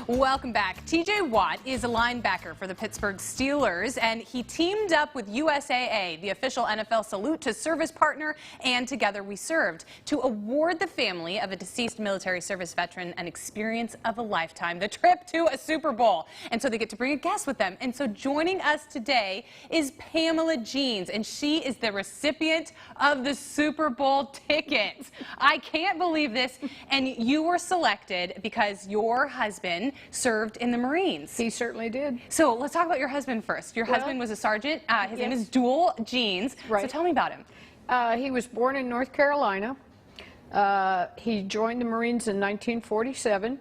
Welcome back. TJ Watt is a linebacker for the Pittsburgh Steelers, and he teamed up with USAA, the official NFL salute to service partner, and Together We Served, to award the family of a deceased military service veteran an experience of a lifetime, the trip to a Super Bowl. And so they get to bring a guest with them. And so joining us today is Pamela Jeans, and she is the recipient of the Super Bowl tickets. I can't believe this. And you were selected because your husband served in the Marines. He certainly did. So let's talk about your husband first. Your husband was a sergeant. His name is Dual Jeans. Right. So tell me about him. He was born in North Carolina. He joined the Marines in 1947,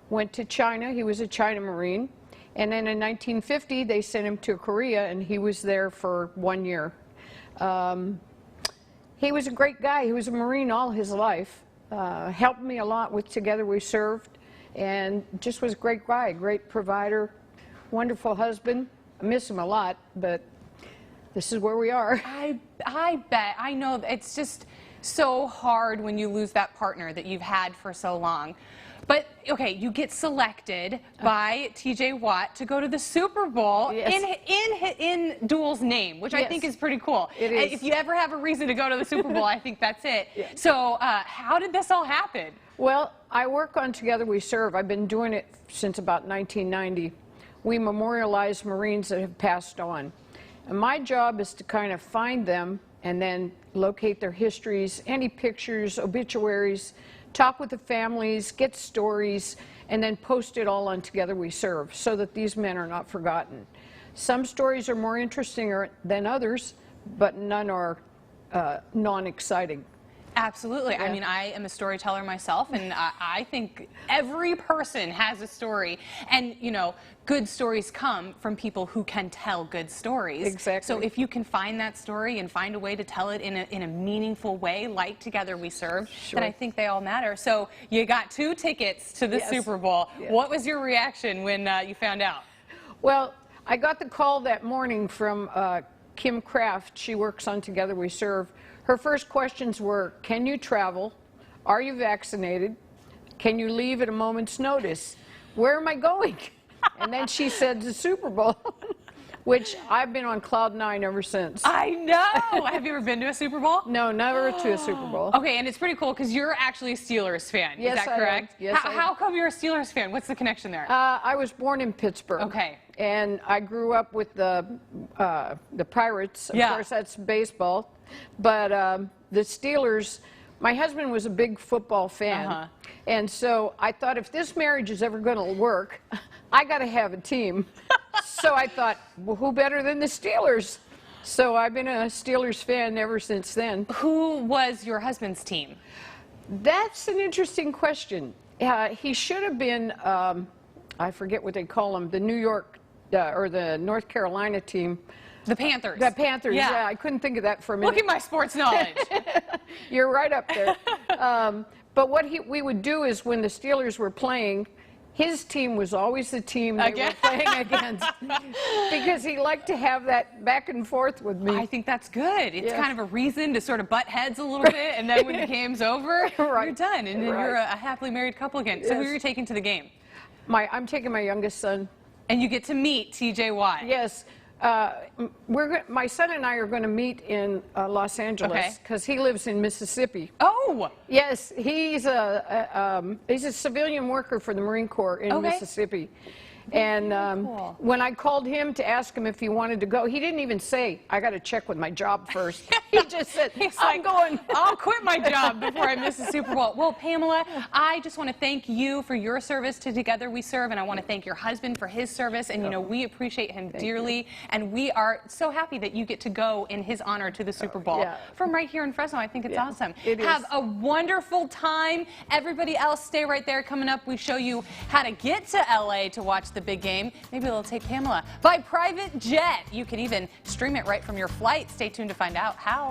went to China. He was a China Marine. And then in 1950, they sent him to Korea, and he was there for 1 year. He was a great guy. He was a Marine all his life. Helped me a lot with Together We Served, and just was a great guy, great provider, wonderful husband. I miss him a lot, but this is where we are. I bet. I know it's just so hard when you lose that partner that you've had for so long. But, okay, you get selected by TJ Watt to go to the Super Bowl in Dual's name, which I think is pretty cool. It is. If you ever have a reason to go to the Super Bowl, I think that's it. So how did this all happen? Well, I work on Together We Serve. I've been doing it since about 1990. We memorialize Marines that have passed on. And my job is to kind of find them and then locate their histories, any pictures, obituaries, talk with the families, get stories, and then post it all on Together We Serve so that these men are not forgotten. Some stories are more interesting than others, but none are non-exciting. Absolutely. I mean, I am a storyteller myself, and I think every person has a story. And, you know, good stories come from people who can tell good stories. Exactly. So if you can find that story and find a way to tell it in a meaningful way, like Together We Serve, then I think they all matter. So you got 2 tickets to the Super Bowl. What was your reaction when you found out? Well, I got the call that morning from Kim Kraft. She works on Together We Serve. Her first questions were, can you travel? Are you vaccinated? Can you leave at a moment's notice? Where am I going? And then she said the Super Bowl, which I've been on cloud 9 ever since. I know. Have you ever been to a Super Bowl? No, never to a Super Bowl. Okay, and it's pretty cool because you're actually a Steelers fan. Yes, is that correct? Yes, how come you're a Steelers fan? What's the connection there? I was born in Pittsburgh. Okay. And I grew up with the Pirates. Of course, that's baseball. But the Steelers, my husband was a big football fan. And so I thought, if this marriage is ever going to work, I got to have a team. So I thought, well, who better than the Steelers? So I've been a Steelers fan ever since then. Who was your husband's team? That's an interesting question. He should have been, I forget what they call them, the New York or the North Carolina team. The Panthers. The Panthers, yeah. I couldn't think of that for a minute. Look at my sports knowledge. You're right up there. But what we would do is when the Steelers were playing, his team was always the team they were playing against, because he liked to have that back and forth with me. I think that's good. It's kind of a reason to sort of butt heads a little bit, and then when the game's over, you're done, and then you're a happily married couple again. So who are you taking to the game? I'm taking my youngest son. And you get to meet TJ Watt. Yes. My son and I are going to meet in Los Angeles because he lives in Mississippi. Oh! Yes, he's a civilian worker for the Marine Corps in Mississippi. And when I called him to ask him if he wanted to go, he didn't even say, I got to check with my job first. He just said, I'm going. I'll quit my job before I miss the Super Bowl. Well, Pamela, I just want to thank you for your service to Together We Serve, and I want to thank your husband for his service. And, you know, we appreciate him dearly, and we are so happy that you get to go in his honor to the Super Bowl from right here in Fresno. I think it's awesome. Have a wonderful time. Everybody else, stay right there. Coming up, we show you how to get to LA to watch the big game. Maybe they'll take Pamela by private jet. You can even stream it right from your flight. Stay tuned to find out how.